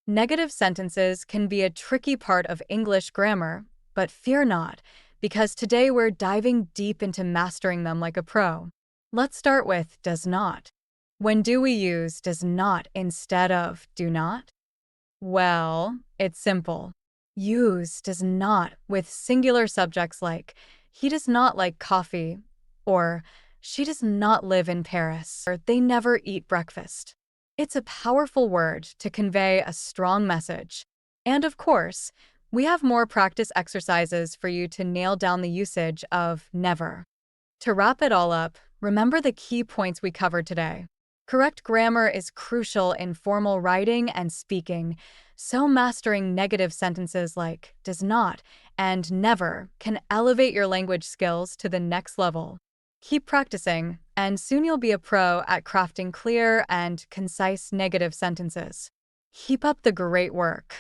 Negative sentences can be a tricky part of English grammar, but fear not, because today we're diving deep into mastering them like a pro. Let's start with does not. When do we use does not instead of do not? Well, it's simple. Use does not with singular subjects like he does not like coffee, or she does not live in Paris, or they never eat breakfast. It's a powerful word to convey a strong message. And of course, we have more practice exercises for you to nail down the usage of never. To wrap it all up, remember the key points we covered today. Correct grammar is crucial in formal writing and speaking, so mastering negative sentences like does not and never can elevate your language skills to the next level. Keep practicing, and soon you'll be a pro at crafting clear and concise negative sentences. Keep up the great work.